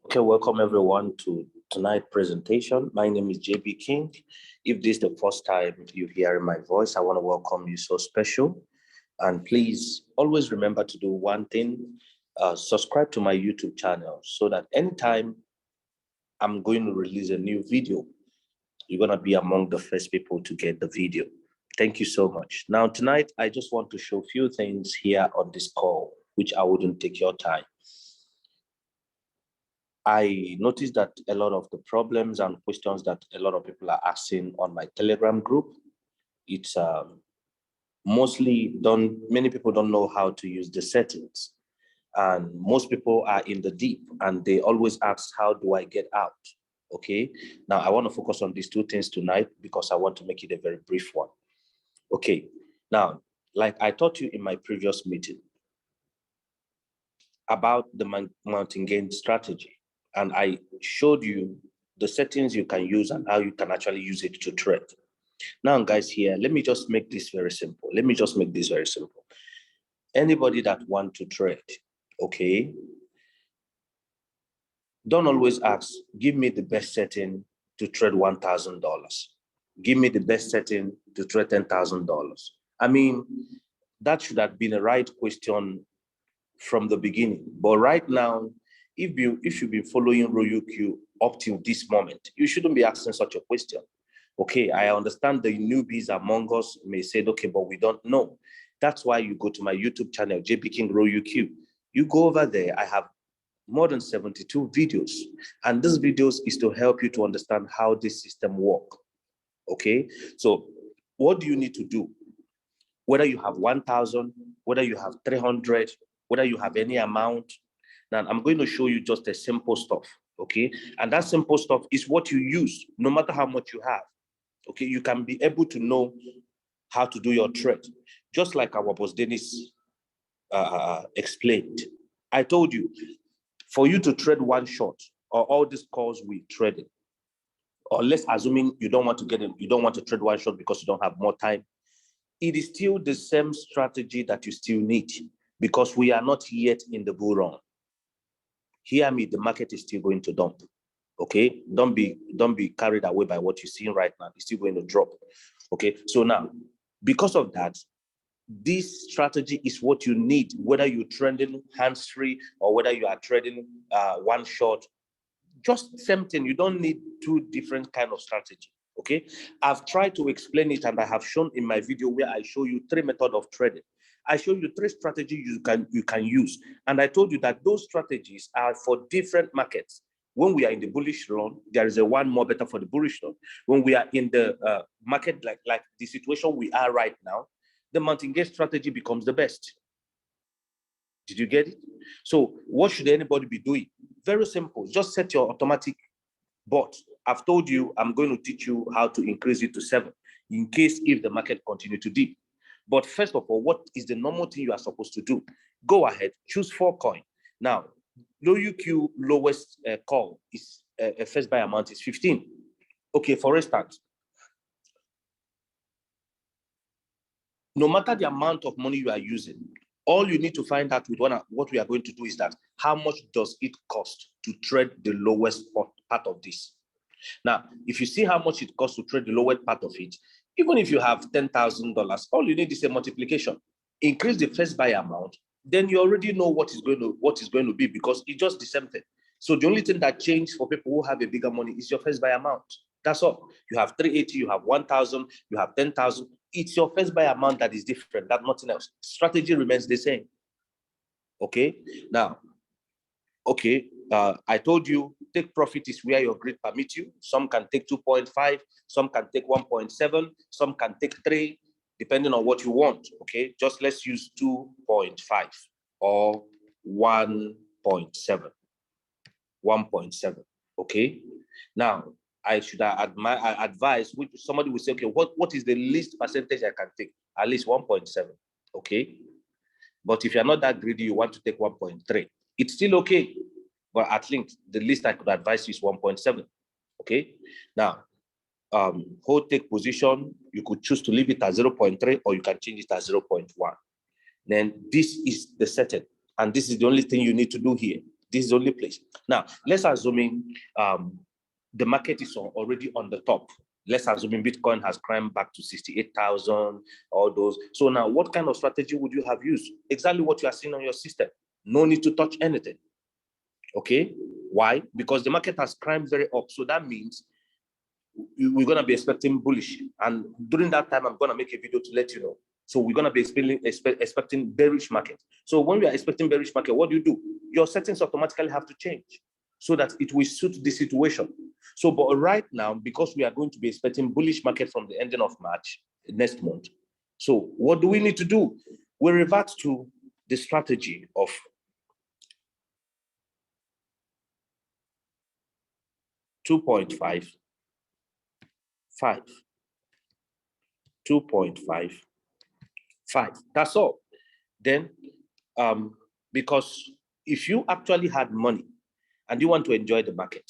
Okay, welcome everyone to tonight's presentation. My name is JB King. If this is the first time you're hearing my voice, I want to welcome you so special. And please always remember to do one thing, subscribe to my YouTube channel so that anytime I'm going to release a new video, you're going to be among the first people to get the video. Thank you so much. Now, tonight, I just want to show a few things here on this call, which I wouldn't take your time. I noticed that a lot of the problems and questions that a lot of people are asking on my Telegram group, it's many people don't know how to use the settings. And most people are in the deep and they always ask, how do I get out? Okay, now I want to focus on these two things tonight because I want to make it a very brief one. Okay, now, like I taught you in my previous meeting about the mountain gain strategy, and I showed you the settings you can use and how you can actually use it to trade. Now, guys, here, let me just make this very simple. Anybody that want to trade, okay, don't always ask, give me the best setting to trade $1,000. Give me the best setting to trade $10,000. I mean, that should have been a right question from the beginning. But right now, if you've been following Royalq up till this moment, you shouldn't be asking such a question. Okay, I understand the newbies among us may say, okay, but we don't know. That's why you go to my YouTube channel, JB King Royalq. You go over there, I have more than 72 videos. And these videos is to help you to understand how this system works. Okay, so what do you need to do? Whether you have 1,000, whether you have 300, whether you have any amount. Now, I'm going to show you just a simple stuff, okay? And that simple stuff is what you use, no matter how much you have, okay? You can be able to know how to do your trade, just like our boss Dennis explained. I told you, for you to trade one shot, or all these calls we traded, or let's assuming you don't want to trade one shot because you don't have more time, it is still the same strategy that you still need because we are not yet in the bull run. Hear me, the market is still going to dump. Okay, don't be carried away by what you're seeing right now. It's still going to drop. Okay, so now, because of that, this strategy is what you need, whether you're trading hands-free or whether you are trading one shot. Just same thing. You don't need two different kind of strategy. Okay, I've tried to explain it and I have shown in my video where I show you 3 methods of trading. I show you 3 strategies you can use. And I told you that those strategies are for different markets. When we are in the bullish run, there is a one more better for the bullish run. When we are in the market, like the situation we are right now, the mountain gate strategy becomes the best. Did you get it? So what should anybody be doing? Very simple. Just set your automatic bot. I've told you I'm going to teach you how to increase it to 7 in case if the market continue to dip. But first of all, what is the normal thing you are supposed to do? Go ahead, choose 4 coins. Now, Royalq lowest call is first buy amount is 15. Okay, for instance, no matter the amount of money you are using, all you need to find out with what we are going to do is that how much does it cost to trade the lowest part of this? Now, if you see how much it costs to trade the lowest part of it, even if you have $10,000, all you need is a multiplication. Increase the first buy amount, then you already know what is going to be because it's just the same thing. So the only thing that changes for people who have a bigger money is your first buy amount. That's all. You have 380, you have 1,000, you have 10,000. It's your first buy amount that is different, that nothing else. Strategy remains the same. Okay. Now, okay, I told you take profit is where your greed permits you. Some can take 2.5, some can take 1.7, some can take 3, depending on what you want. Okay, just let's use 2.5 or 1.7. 1.7. Okay. Now, I should advise, which somebody will say, okay, what is the least percentage I can take? At least 1.7. Okay. But if you're not that greedy, you want to take 1.3. It's still okay. But at least the least I could advise you is 1.7. Okay. Now, hold take position, you could choose to leave it at 0.3 or you can change it at 0.1. Then this is the setting. And this is the only thing you need to do here. This is the only place. Now, let's assume the market is already on the top. Let's assume Bitcoin has climbed back to 68,000, all those. So now, what kind of strategy would you have used? Exactly what you are seeing on your system. No need to touch anything. Okay? Why? Because the market has climbed very up. So that means we're going to be expecting bullish. And during that time, I'm going to make a video to let you know. So we're going to be expecting bearish market. So when we are expecting bearish market, what do? Your settings automatically have to change so that it will suit the situation. So, but right now, because we are going to be expecting bullish market from the ending of March next month. So what do we need to do? We revert to the strategy of 2.5, 5, 2.5, 5. That's all. Then, because if you actually had money and you want to enjoy the market,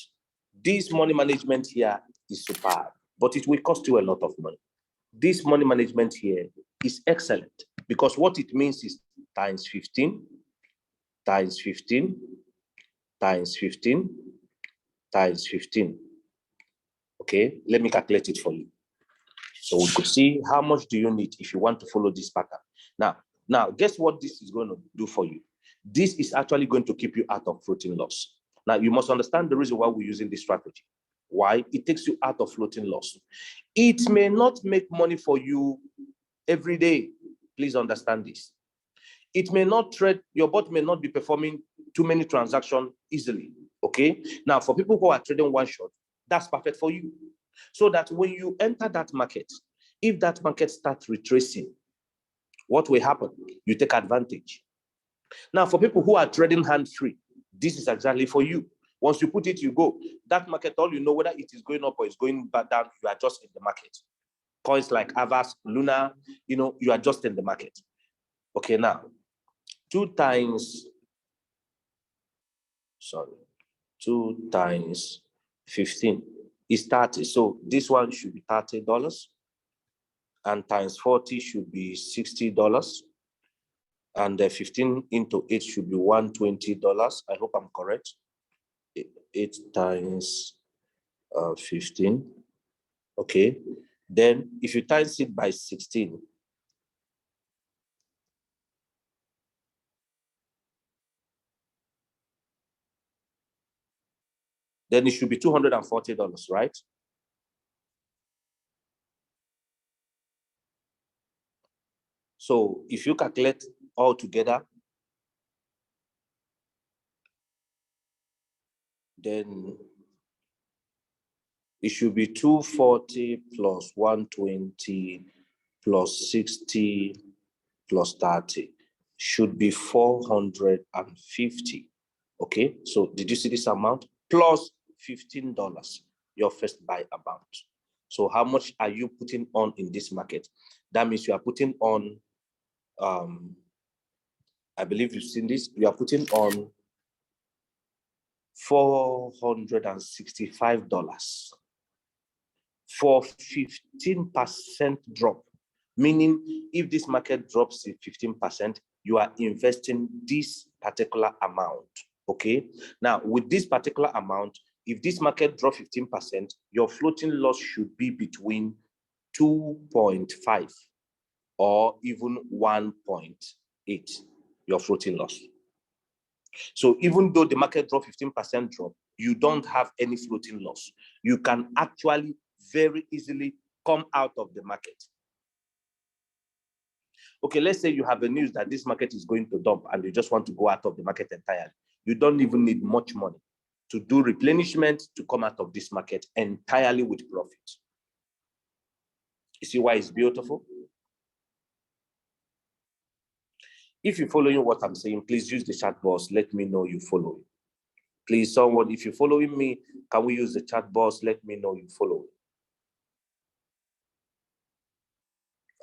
this money management here is superb, but it will cost you a lot of money. This money management here is excellent because what it means is times 15, times 15, times 15, times 15. Okay, let me calculate it for you. So we could see how much do you need if you want to follow this pattern. Now, guess what this is going to do for you? This is actually going to keep you out of floating loss. Now, you must understand the reason why we're using this strategy. Why? It takes you out of floating loss. It may not make money for you every day. Please understand this. It may not trade, your bot may not be performing too many transactions easily. Okay? Now, for people who are trading one shot, that's perfect for you. So that when you enter that market, if that market starts retracing, what will happen? You take advantage. Now, for people who are trading hand-free, this is exactly for you. Once you put it, you go. That market, all you know, whether it is going up or it's going back down, you are just in the market. Coins like Avas, Luna, you are just in the market. Okay, now, 2 times 15 is 30. So this one should be $30. And times 40 should be $60. And 15 into 8 should be $120. I hope I'm correct. 8 times 15. Okay. Then if you times it by 16, then it should be $240, right? So if you calculate all together, then it should be 240 plus 120 plus 60 plus 30 should be 450. Okay, so did you see this amount? Plus $15, your first buy amount. So how much are you putting on in this market? That means you are putting on, I believe you've seen this, you are putting on $465 for 15% drop. Meaning, if this market drops 15%, you are investing this particular amount. Okay. Now, with this particular amount, if this market drops 15%, your floating loss should be between 2.5 or even 1.8, your floating loss. So even though the market dropped 15% drop, you don't have any floating loss. You can actually very easily come out of the market. Okay, let's say you have the news that this market is going to dump and you just want to go out of the market entirely. You don't even need much money to do replenishment to come out of this market entirely with profit. You see why it's beautiful? If you're following what I'm saying, please use the chat box. Let me know you follow. Please, someone, if you're following me, can we use the chat box? Let me know you follow.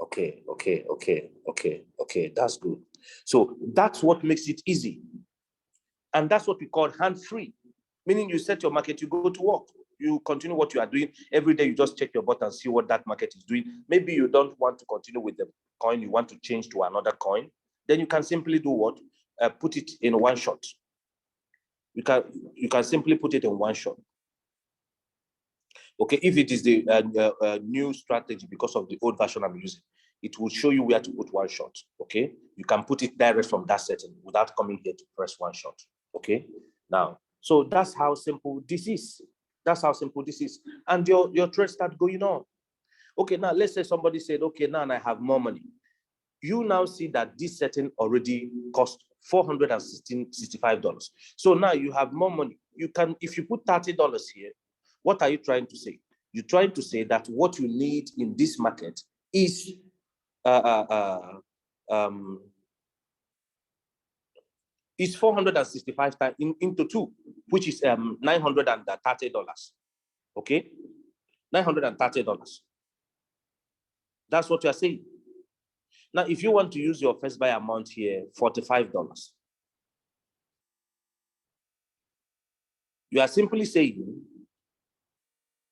Okay, that's good. So that's what makes it easy. And that's what we call hand-free, meaning you set your market, you go to work, you continue what you are doing. Every day you just check your button and see what that market is doing. Maybe you don't want to continue with the coin, you want to change to another coin. Then you can simply do what? Put it in one shot. you can simply put it in one shot. Okay, if it is the new strategy because of the old version I'm using, it will show you where to put one shot. Okay, you can put it direct from that setting without coming here to press one shot. Okay, now, so that's how simple this is. That's how simple this is, and your trade start going on. Okay, now let's say somebody said, okay, now I have more money. You now see that this setting already cost $465. So now you have more money. You can, if you put $30 here, what are you trying to say? You're trying to say that what you need in this market is is 465 times into 2, which is $930. Okay, $930. That's what you are saying. Now, if you want to use your first buy amount here, $45, you are simply saying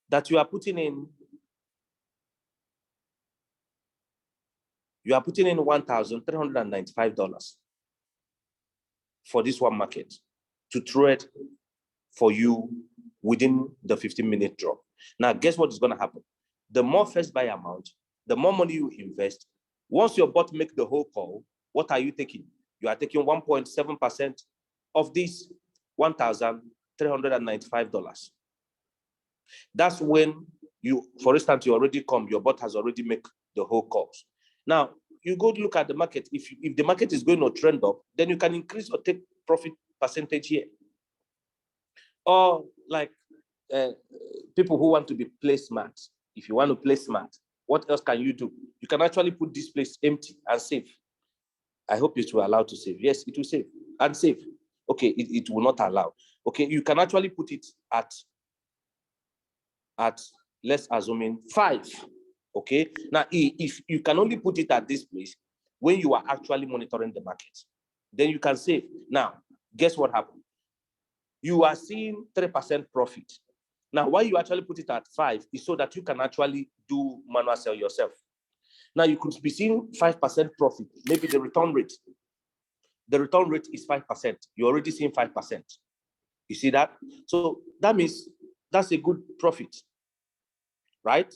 that you are putting in $1,395 for this one market to trade for you within the 15-minute drop. Now, guess what is going to happen? The more first buy amount, the more money you invest. Once your bot make the whole call, what are you taking? You are taking 1.7% of this $1,395. That's when you, for instance, you already come, your bot has already made the whole calls. Now, you go look at the market. If the market is going to trend up, then you can increase or take profit percentage here. Or like people who want to be play smart. If you want to play smart, what else can you do? You can actually put this place empty and save. I hope it will allow to save. Yes, it will save and save. Okay, it will not allow. Okay, you can actually put it at let's assume in 5. Okay, now if you can only put it at this place when you are actually monitoring the market, then you can save. Now, guess what happened? You are seeing 3% profit. Now, why you actually put it at 5 is so that you can actually do manual sell yourself. Now, you could be seeing 5% profit, maybe the return rate. The return rate is 5%. You're already seeing 5%. You see that? So that means that's a good profit, right?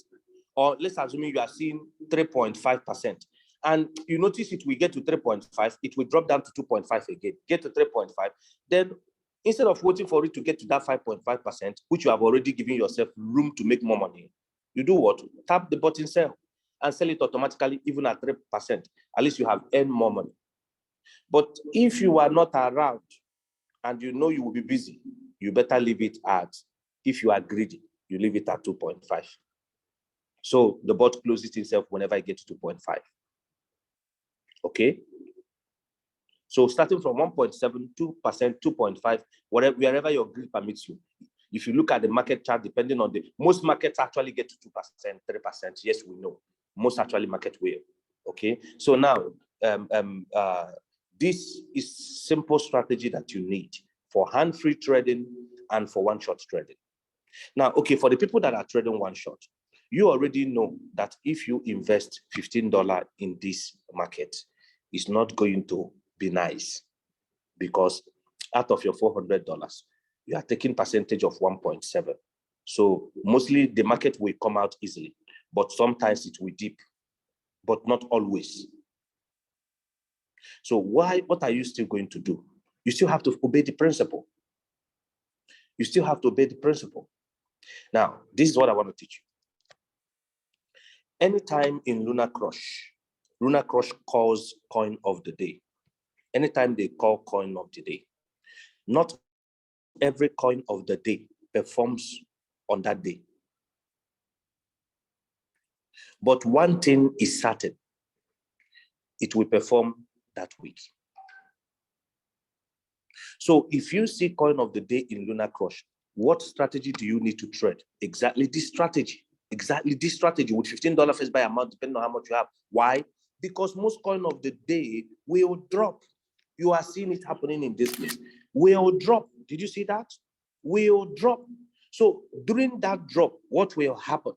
Or let's assume you are seeing 3.5%. And you notice it will get to 3.5, it will drop down to 2.5 again, get to 3.5. Then instead of waiting for it to get to that 5.5%, which you have already given yourself room to make more money, you do what? Tap the button sell and sell it automatically, even at 3%. At least you have earned more money. But if you are not around and you know you will be busy, you better leave it at, if you are greedy, you leave it at 2.5. So the bot closes itself whenever it gets to 2.5. Okay? So starting from 1.7, 2%, 2.5, wherever your greed permits you. If you look at the market chart, depending on most markets actually get to 2%, 3%. Yes, we know. Most actually market will. Okay? So now, this is simple strategy that you need for hand-free trading and for one-shot trading. Now, okay, for the people that are trading one-shot, you already know that if you invest $15 in this market, it's not going to be nice, because out of your $400, you are taking percentage of 1.7. So mostly the market will come out easily, but sometimes it will dip, but not always. So what are you still going to do? You still have to obey the principle. You still have to obey the principle. Now, this is what I want to teach you. Anytime in Lunar Crush calls coin of the day. Anytime they call coin of the day, not every coin of the day performs on that day. But one thing is certain, it will perform that week. So if you see coin of the day in Lunar Crush, what strategy do you need to trade? Exactly this strategy. Exactly this strategy with $15 first buy amount, depending on how much you have. Why? Because most coin of the day will drop. You are seeing it happening in this place. Will drop. Did you see that? Will drop. So during that drop, what will happen?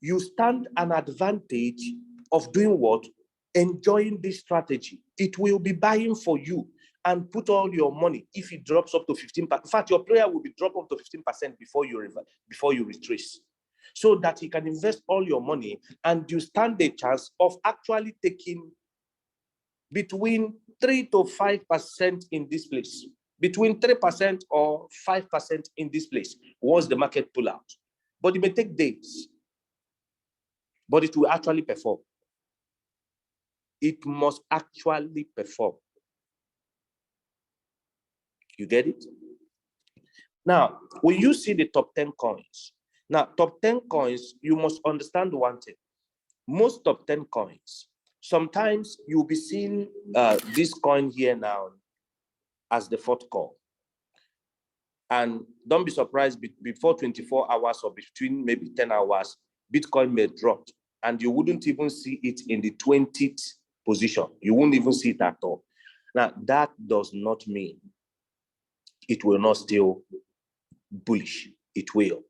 You stand an advantage of doing what? Enjoying this strategy. It will be buying for you. and put all your money. If it drops up to 15%, in fact, your player will be drop up to 15% before you retrace, so that you can invest all your money and you stand a chance of actually taking between 3 to 5% in this place, between 3% or 5% in this place once the market pull out. But it may take days, but it will actually perform. It must actually perform. You get it? Now, when you see the top 10 coins, now top 10 coins, you must understand one thing. Most top 10 coins, sometimes you'll be seeing this coin here now as the fourth call. And don't be surprised, before 24 hours or between maybe 10 hours, Bitcoin may drop and you wouldn't even see it in the 20th position. You won't even see it at all. Now, that does not mean it will not still bullish. It will.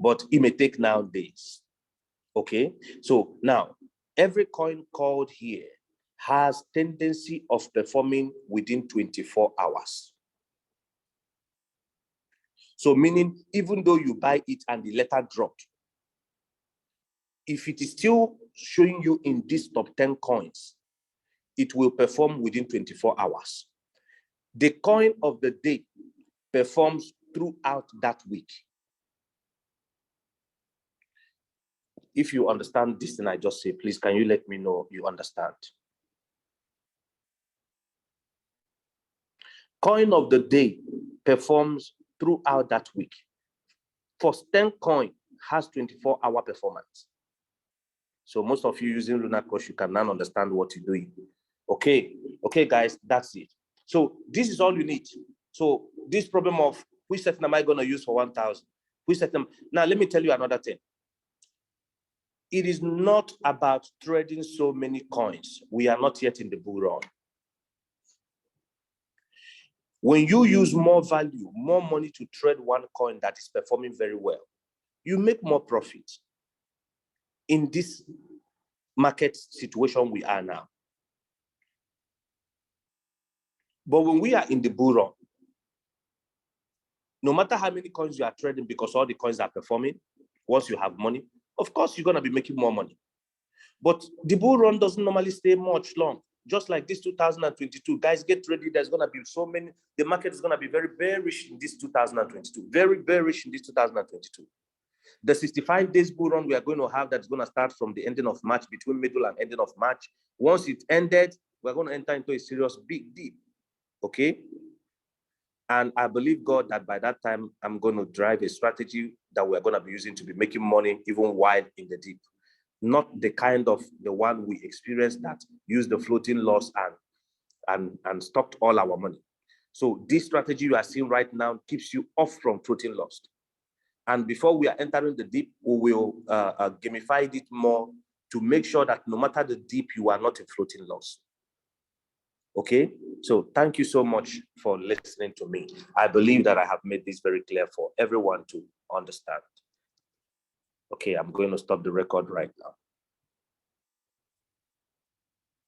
But it may take now days. Okay? So now, every coin called here has tendency of performing within 24 hours. So meaning, even though you buy it and the letter dropped, if it is still showing you in these top 10 coins, it will perform within 24 hours. The coin of the day performs throughout that week. If you understand this thing I just say, please, can you let me know you understand? Coin of the day performs throughout that week. First 10 coin has 24-hour performance. So most of you using Lunar Coach, you can now understand what you're doing. Okay, guys, that's it. So this is all you need. So this problem of which setting am I going to use for 1,000? Which setting? Now let me tell you another thing. It is not about trading so many coins. We are not yet in the bull run. When you use more value, more money to trade one coin that is performing very well, you make more profit in this market situation we are now. But when we are in the bull run, no matter how many coins you are trading, because all the coins are performing, once you have money, of course, you're going to be making more money. But the bull run doesn't normally stay much long. Just like this 2022, guys, get ready. There's going to be so many. The market is going to be very bearish in this 2022. Very bearish in this 2022. The 65 days bull run we are going to have, that's going to start from the ending of March, between middle and ending of March. Once it ended, we're going to enter into a serious big dip. Okay? And I believe God that by that time, I'm going to drive a strategy that we're going to be using to be making money even while in the dip. Not the kind of the one we experienced that used the floating loss and stocked all our money. So this strategy you are seeing right now keeps you off from floating loss. And before we are entering the dip, we will gamify it more to make sure that no matter the dip, you are not in floating loss. Okay, so thank you so much for listening to me. I believe that I have made this very clear for everyone to understand. Okay, I'm going to stop the record right now.